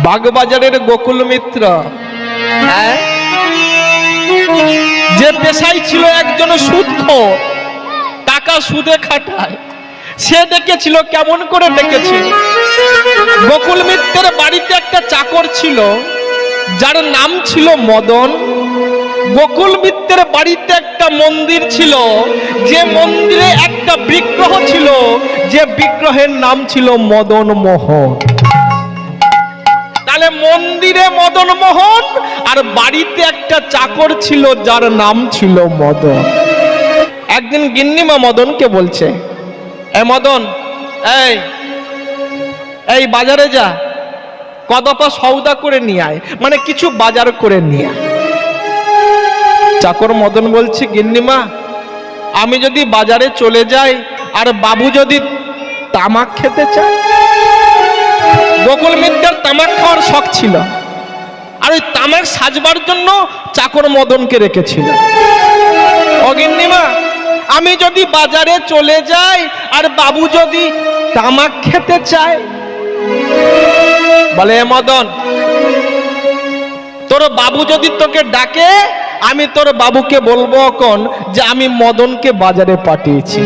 বাগবাজারের গোকুল মিত্র যে পেশায় ছিল একজন সুদখোর, টাকা সুদে খাটায়, সে ডেকেছিল। কেমন করে ডেকেছিল? গোকুল মিত্রের বাড়িতে একটা চাকর ছিল যার নাম ছিল মদন। গোকুল মিত্রের বাড়িতে একটা মন্দির ছিল, যে মন্দিরে একটা বিগ্রহ ছিল, যে বিগ্রহের নাম ছিল মদন মোহন। তাহলে মন্দিরে মদন মোহন আর বাড়িতে একটা চাকর ছিল যার নাম ছিল মদন। একদিন গিন্নিমা মদনকে বলছে, এ মদন, এই বাজারে যা, কদপা সওদা করে নিয়ে আয়, মানে কিছু বাজার করে নিয়ে আয়। চাকর মদন বলছে, গিন্নিমা আমি যদি বাজারে চলে যাই আর বাবু যদি তামাক খেতে চায়। গোকুল মিত্রের তামাক খাওয়ার শখ ছিল, আর ওই তামাক সাজবার জন্য চাকর মদনকে রেখেছিল। ও গিন্নিমা, আমি যদি বাজারে চলে যাই আর বাবু যদি তামাক খেতে চায়। বলে, মদন, তোর বাবু যদি তোকে ডাকে, আমি তোর বাবুকে বলবো এখন যে আমি মদনকে বাজারে পাঠিয়েছি,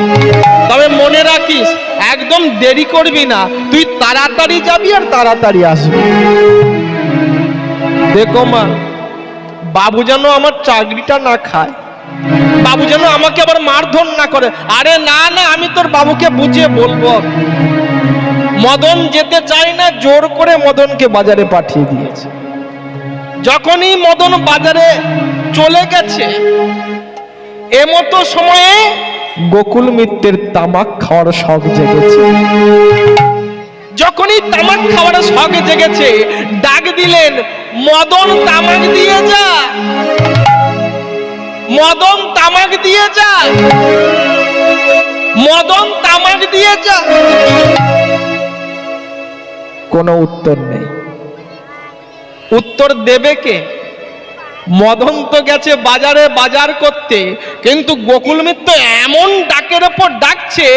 তবে মনে রাখিস একদম দেরি করবি না, তুই তাড়াতাড়ি যাবি আর তাড়াতাড়ি আসবি। দেখো মা, বাবু যেন আমার চাকরিটা না খায়, বাবু যেন আমাকে আবার মারধর না করে। আরে না না, আমি তোর বাবুকে বুঝিয়ে বলবো। মদন যেতে চায় না, জোর করে মদনকে বাজারে পাঠিয়ে দিয়েছে। যখনই মদন বাজারে চলে গেছে, এমতো সময়ে গোকুল মিত্রের তামাক খাওয়ার শখ জেগেছে। যখনই তামাক খাওয়ার শখ জেগেছে, ডাক দিলেন, মদন তামাক দিয়ে যা, মদন তামাক দিয়ে যা, মদন তামাক দিয়ে যা। কোনো উত্তর নেই। উত্তর দেবে কে? মদন তো গেছে বাজারে বাজার করতে, কিন্তু গোকুল মিত্র এমন ডাকের ওপর ডাকছে,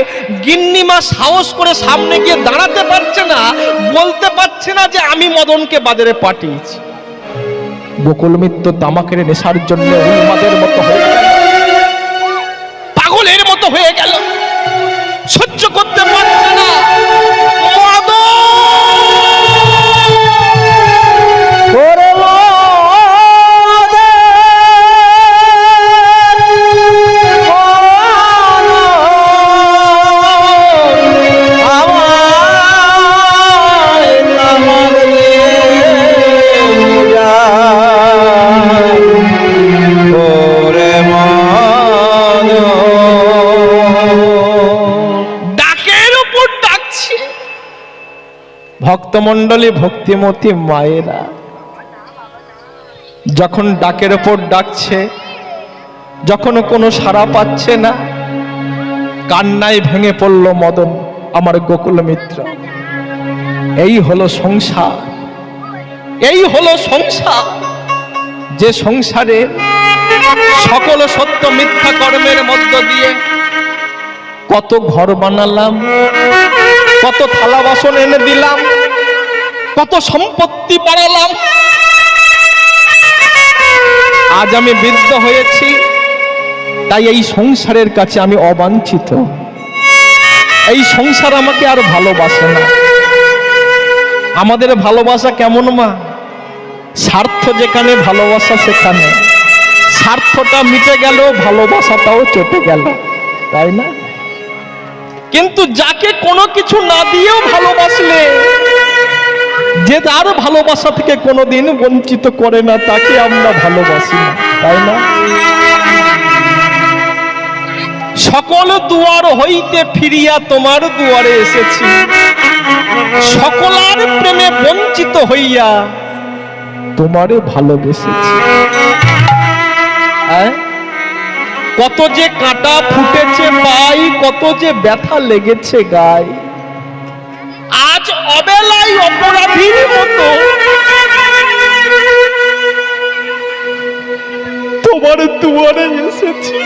গিন্নিমা সাহস করে সামনে গিয়ে দাঁড়াতে পারছে না, বলতে পারছে না যে আমি মদনকে বাজারে পাঠিয়েছি। গোকুল মিত্র তামাকের নেশার জন্য উন্মাদের মতো হয়ে গেল, পাগলের মতো হয়ে গেল, সহ্য করতে পারছে না। ভক্তমণ্ডলী, ভক্তিমতী মায়েরা যখন ডাকের ওপর ডাকছে, যখন কোনো সাড়া পাচ্ছে না, কান্নায় ভেঙে পড়ল মদন, আমার গোকুল মিত্র। এই হলো সংসার, এই হলো সংসার, যে সংসারে সকল সত্য মিথ্যা কর্মের মধ্য দিয়ে কত ঘর বানালাম, কত থালা বাসন এনে দিলাম, কত সম্পত্তি বাড়ালাম, আজ আমি বৃদ্ধ হয়েছি, তাই এই সংসারের কাছে আমি অবাঞ্ছিত। এই সংসার আমাকে আর ভালোবাসে না। আমাদের ভালোবাসা কেমন মা? স্বার্থ যেখানে, ভালোবাসা সেখানে। স্বার্থটা মিটে গেল, ভালোবাসাটাও চটে গেল, তাই না? কিন্তু যাকে কোনো কিছু না দিয়েও ভালোবাসলে, যে তার ভালোবাসা থেকে কোনোদিন বঞ্চিত করে না, তাকে আমরা ভালোবাসি না, তাই না? সকল দুয়ার হইতে ফিরিয়া তোমার দুয়ারে এসেছি, সকলার প্রেমে বঞ্চিত হইয়া তোমারে ভালোবেসেছি। কত যে কাঁটা ফুটেছে পাই, কত যে ব্যথা লেগেছে গায়ে, আজ অবেলায় অপরাধীর মতো তোমার দুয়ারে এসেছি।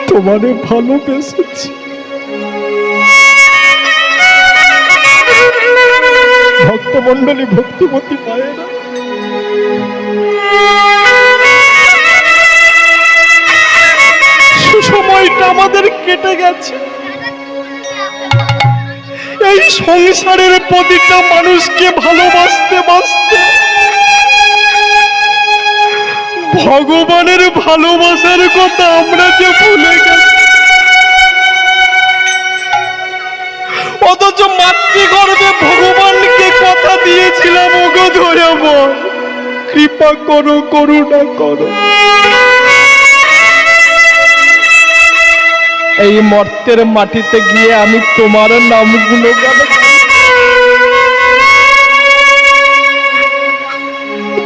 তোমারে ভালোবেসেছি। ভক্তমণ্ডলী ভক্তিমতী মায়েরা, সুসময়টা আমাদের কেটে গেছে। এই সংসারের প্রতিটা মানুষকে ভালোবাসতে বাসতে ভগবানের ভালোবাসার কথা আমরা যে ভুলে গেছি, অথচ মাতৃগর্ভে ভগবানকে কথা দিয়েছিলাম, ওগো দয়াময় কৃপা করো, করুণা করো। এই মর্তের মাটিতে গিয়ে আমি তোমার নামগুলো গান,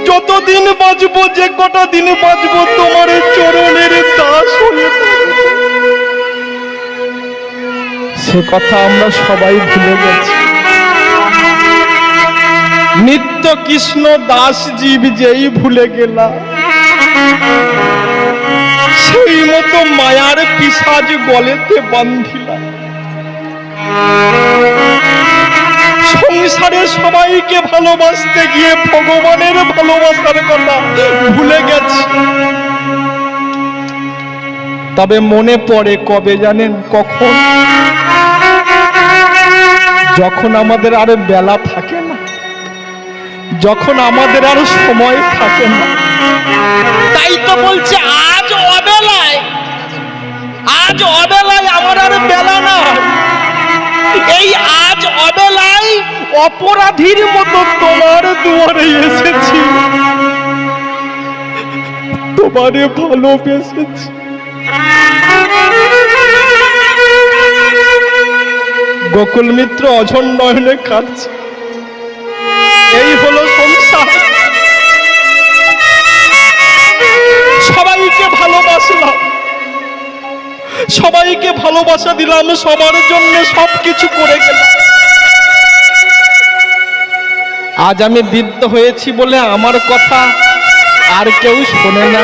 যতদিন বাঁচবো, যে কটা দিন বাঁচবো তোমার চরণের দাস হয়ে থাকবো। সে কথা আমরা সবাই ভুলে গেছি। নিত্য কৃষ্ণ দাস জীব যেই ভুলে গেলা, সেই মতো মায়ার পিশাচ গলেতে বান্ধিলা। সংসারে সবাইকে ভালোবাসতে গিয়ে ভগবানের ভালোবাসার কথা ভুলে গেছি। তবে মনে পড়ে কবে জানেন? কখন? যখন আমাদের আর বেলা থাকে না, যখন আমাদের আর সময় থাকে না। তাই তো বলছে আজ অবেলায়, আজ অবেলায় আমার আর বেলা না। এই আজ অবেলায় অপরাধীর মতো তোমার দুয়ারে এসেছি, তোমারে ভালোবেসেছি। গোকুল মিত্র অঝর নয়নে কাঁদছে। এই হলো সংসার। সবাইকে ভালোবাসলাম, সবাইকে ভালোবাসা দিলাম, সবার জন্য সবকিছু করে গেলাম। আজ আমি বৃদ্ধ হয়েছি বলে আমার কথা আর কেউ শোনে না।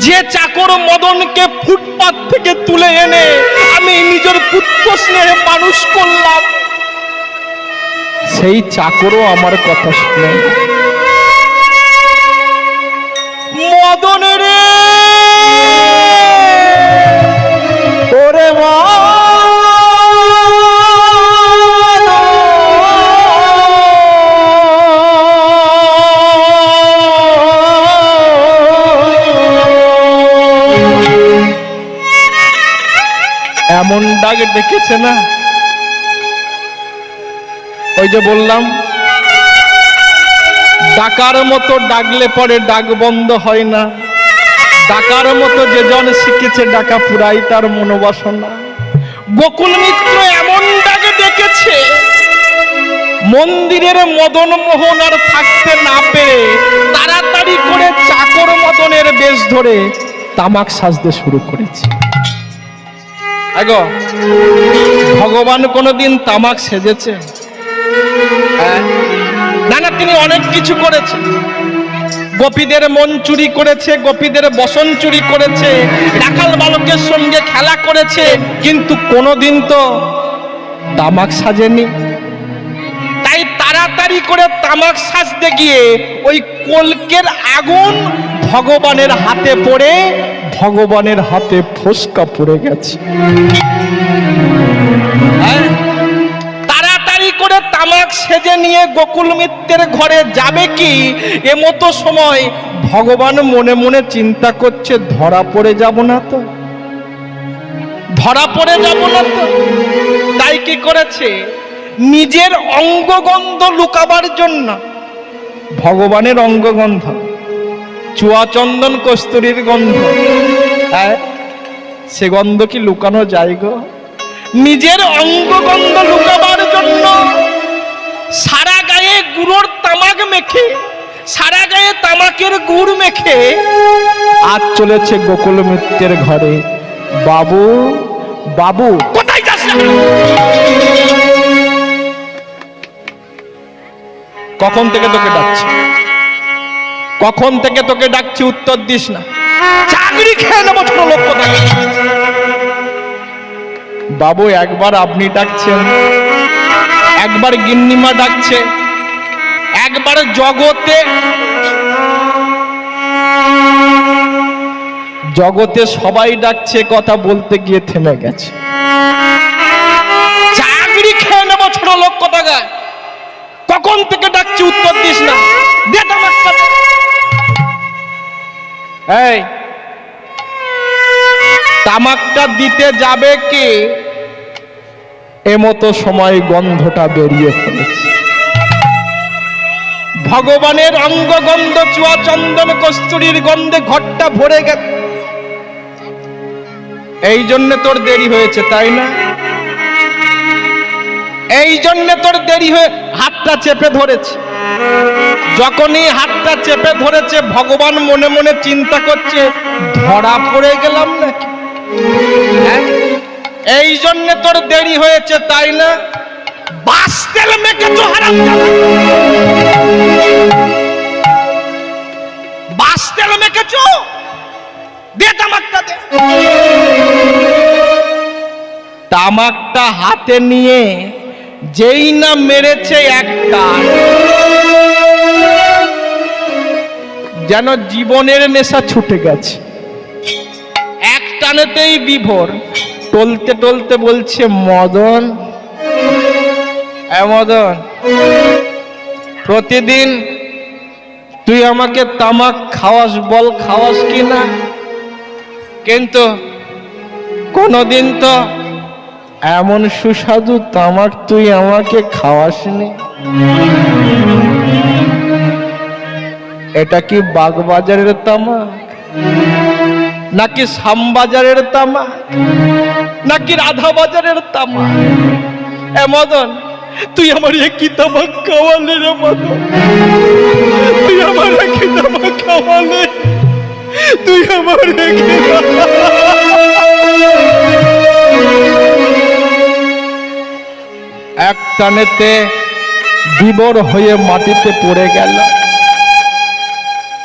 যে চাকর মদনকে ফুটপাত থেকে তুলে এনে আমি নিজের পুত্র স্নেহে মানুষ করলাম, সেই চাকরও আমার কথা শুনে না। মদনের ওরে মা, এমন ডাক ডেকেছে না। ওই যে বললাম, ডাকার মতো ডাকলে পরে ডাক বন্ধ হয় না। ডাকার মতো যে জন শিখেছে ডাকা পুরাই তার মনোবাসনা। গোকুল মিত্র এমন ডাক ডেকেছে, মন্দিরের মদন মোহন আর থাকতে না পেরে তাড়াতাড়ি করে চাকর মদনের বেশ ধরে তামাক সাজতে শুরু করেছে। আগো ভগবান কোনদিন তামাক সেজেছে? না না, তিনি অনেক কিছু করেছে। গোপীদের মন চুরি করেছে, গোপীদের বসন চুরি করেছে, রাখাল বালকের সঙ্গে খেলা করেছে, কিন্তু কোনোদিন তো তামাক সাজেনি। তাই তাড়াতাড়ি করে তামাক সাজতে গিয়ে ওই কলকের আগুন ভগবানের হাতে পড়ে ভগবানের হাতে ফোসকা পড়ে গেছে। তাড়াতাড়ি করে তামাক সেজে নিয়ে গোকুল মিত্রের ঘরে যাবে কি এমতো সময় ভগবান মনে মনে চিন্তা করছে, ধরা পড়ে যাব না তো, ধরা পড়ে যাব না তো। তাই কি করেছে? নিজের অঙ্গগন্ধ লুকাবার জন্য, ভগবানের অঙ্গগন্ধ, চুয়া চন্দন কস্তুরীর গন্ধ, সে গন্ধ কি লুকানো যায় গো? নিজের অঙ্গগন্ধ লুকাবার জন্য সারা গায়ে গুড়োর তামাক মেখে, সারা গায়ে তামাকের গুড় মেখে আজ চলেছে গোকুল মিত্রের ঘরে। বাবু বাবু, কোথায় যাস? কখন থেকে তোকে ডাকছি, কখন থেকে তোকে ডাকছি, উত্তর দিস না। চাকরি খেয়ে নেবো ছোট লোক কোথায়। বাবু একবার আপনি ডাকছেন, একবার গিন্নিমা ডাকছে, একবার জগতে জগতে সবাই ডাকছে, কথা বলতে গিয়ে থেমে গেছে। চাকরি খেয়ে নেবো ছোট লোক কথা গায়, কখন থেকে ডাকছি উত্তর দিস না, দে তামাকটা। এই তামাকটা দিতে যাবে কে, এমতো সময় গন্ধটা বেরিয়ে ফেলেছে। ভগবানের অঙ্গগন্ধ, চুয়া চন্দন কস্তুরীর গন্ধে ঘরটা ভরে গেছে। এই জন্য তোর দেরি হয়েছে, তাই না? এই জন্য তোর দেরি হয়ে হাতটা চেপে ধরেছে। যখনই হাতটা চেপে ধরেছে, ভগবান মনে মনে চিন্তা করছে, ধরা পড়ে গেলাম নাকি? এই জন্য তোর দেরি হয়েছে, তাই না? বাস তেল মেখেছো হারামজাদা, বাস তেল মেখেছো, দে তামাকটা দে। তামাকটা হাতে নিয়ে যেই না মেরেছে একটা, যেন জীবনের নেশা ছুটে গেছে। এক টানেতেই বিভোর, টলতে টলতে বলছে, মদন, মদন, প্রতিদিন তুই আমাকে তামাক খাওয়াস, বল খাওয়াস কি না? কিন্তু কোনদিন তো এমন সুস্বাদু তামাক তুই আমাকে খাওয়াসনি। এটা কি বাগবাজারের তামাক, নাকি শ্যামবাজারের তামাক, নাকি রাধা বাজারের তামাক? মদন, তুই আমার একই তামাক খাওয়ালে রে মদন, তুই আমার একই তামাক খাওয়ালে, তুই আমার একই। এক টানেতে বিবর হয়ে মাটিতে পড়ে গেল।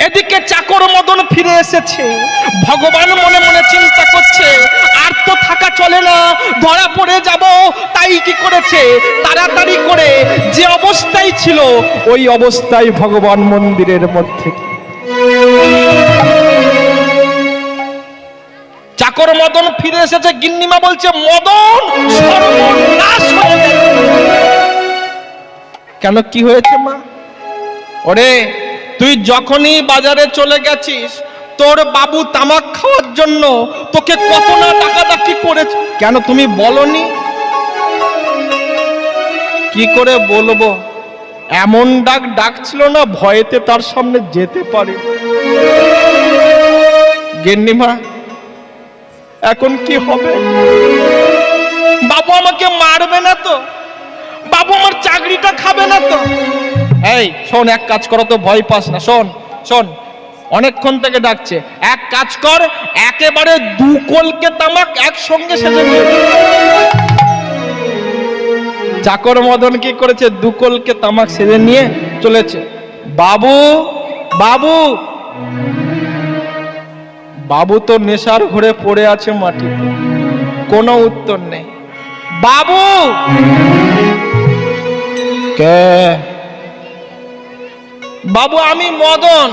এদিকে চাকর মদন ফিরে এসেছে। ভগবান মনে মনে চিন্তা করছে, আর তো থাকা চলে না, ধরা পড়ে যাব। তাই কি করেছে, তাড়াতাড়ি করে যে অবস্থায় ছিল ওই অবস্থায় ভগবান মন্দিরের মধ্যে। চাকর মদন ফিরে এসেছে। গিন্নিমা বলছে, মদন সর্বনাশ হয়ে গেছে। কেন, কি হয়েছে মা? ওরে, তুই যখনই বাজারে চলে গেছিস, তোর বাবু তামাক খাওয়ার জন্য তোকে কত না ডাকাডাকি করেছে। কেন তুমি বলনি? কি করে বলবো, এমন ডাকছিল না, ভয়েতে তার সামনে যেতে পারি। গিন্নিমা, এখন কি হবে? বাবু আমাকে মারবে না তো? বাবু আমার চাকরিটা খাবে না তো? এই শোন, এক কাজ করো তো, ভয় পাস না। শোন শোন, অনেকক্ষণ থেকে ডাকছে। এক কাজ কর, একেবারে 2 কলকে তামাক একসঙ্গে সেজে নিয়ে। চাকর মদন কি করেছে, 2 কলকে তামাক সেজে নিয়ে চলেছে। বাবু, বাবু, বাবু তো নেশার ঘরে পড়ে আছে মাটিতে, কোনো উত্তর নেই। বাবু, কে? বাবু, আমি মদন।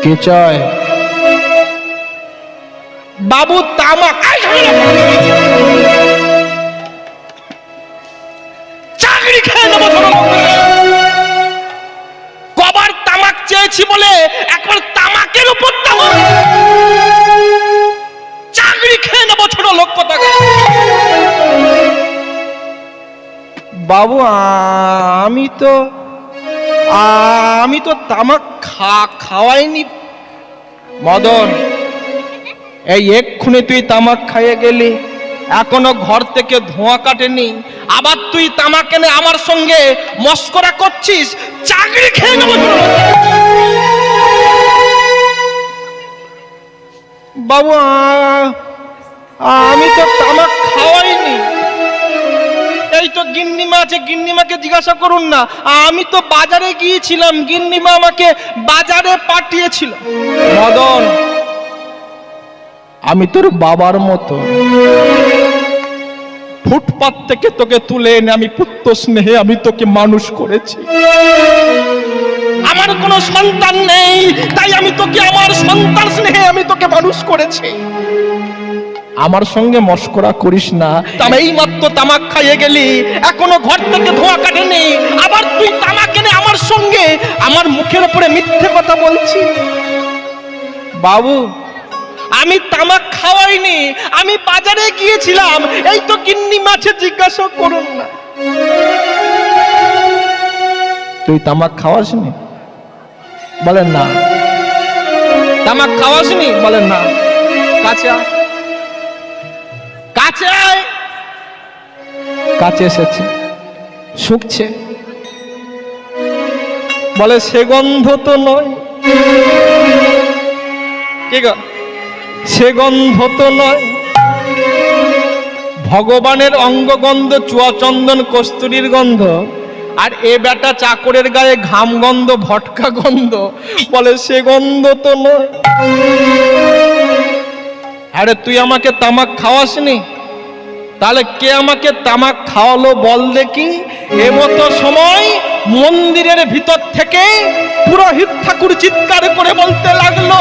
কি চাই? বাবু তামাক। চাকরি খেয়ে নেবো। কবার তামাক চেয়েছি বলে একবার তামাকের উপর তামাক। চাকরি খেয়ে নেবো ছোট লোক কথা। বাবু, আমি তো তামাক খাওয়াইনি। মদন, এই এক্ষুনি তুই তামাক খাইয়ে গেলি, এখনো ঘর থেকে ধোঁয়া কাটেনি, আবার তুই তামাক এনে আমার সঙ্গে মস্করা করছিস। চাকরি খেয়ে নেব। বাবু, আমি তো তামাক খাওয়াইনি। এই তো গিন্নিমা আছে, গিন্নিমাকে জিজ্ঞাসা করুন না। আমি তো বাজারে গিয়েছিলাম, গিন্নিমা আমাকে বাজারে পাঠিয়েছিল। মদন, আমি তোর বাবার মতো, ফুটপাত থেকে তোকে তুলে এনে আমি পুত্র স্নেহে আমি তোকে মানুষ করেছি। আমার কোনো সন্তান নেই, তাই আমি তোকে আমার সন্তান স্নেহে আমি তোকে মানুষ করেছি। আমার সঙ্গে মস্করা করিস না। এই মাত্র তামাক খাইয়ে গেলি, এখনো ঘর থেকে ধোঁয়া কাটেনি, আবার তুই তামাক এনে আমার সঙ্গে আমার মুখের উপরে মিথ্যে কথা বলছি। বাবু, আমি তামাক খাওয়াইনি, আমি বাজারে গিয়েছিলাম। এই তো গিন্নি মাছে জিজ্ঞাসা করুন না। তুই তামাক খাওয়াসনি? বলেন না। তামাক খাওয়াসনি? বলেন না। কাছে কাছে কাছে এসেছে, শুকছে। বলে সে গন্ধ তো নয়। কি গো? সে গন্ধ তো নয়। ভগবানের অঙ্গগন্ধ, চুয়া চন্দন, কস্তুরীর গন্ধ, আর এ বেটা চাকরের গায়ে ঘাম গন্ধ, ভটকা গন্ধ। বলে সে গন্ধ তো নয়। আরে তুই আমাকে তামাক খাওয়াসনি, তাহলে কে আমাকে তামাক খাওয়ালো বল দেখি। এমতো সময় মন্দিরের ভিতর থেকে পুরোহিত ঠাকুর চিৎকার করে বলতে লাগলো,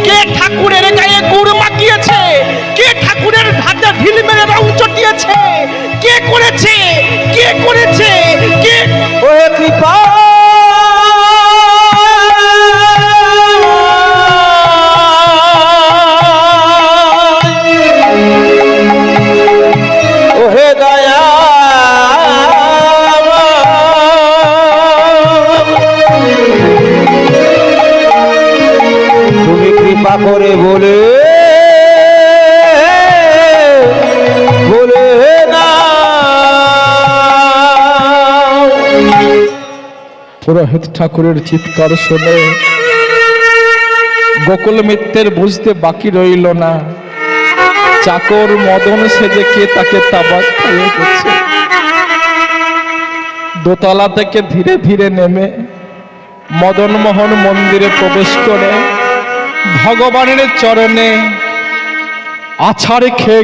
কে ঠাকুরের গায়ে গুড় মাখিয়েছে? কে ঠাকুরের হাতে ঢিল মেরে রং চটিয়েছে? কে করেছে? কে করেছে? কে? ওহে কৃপা করে বলে বলে না। পুরোহিত ঠাকুরের চিৎকার শুনে গোকুল মিত্রের বুঝতে বাকি রইল না, চাকর মদন সেজে কে তাকে তামাক খাইয়ে দিচ্ছে। দোতলা থেকে ধীরে ধীরে নেমে মদন মোহন মন্দিরে প্রবেশ করে ভগবানের চরণে আছাড় খেয়ে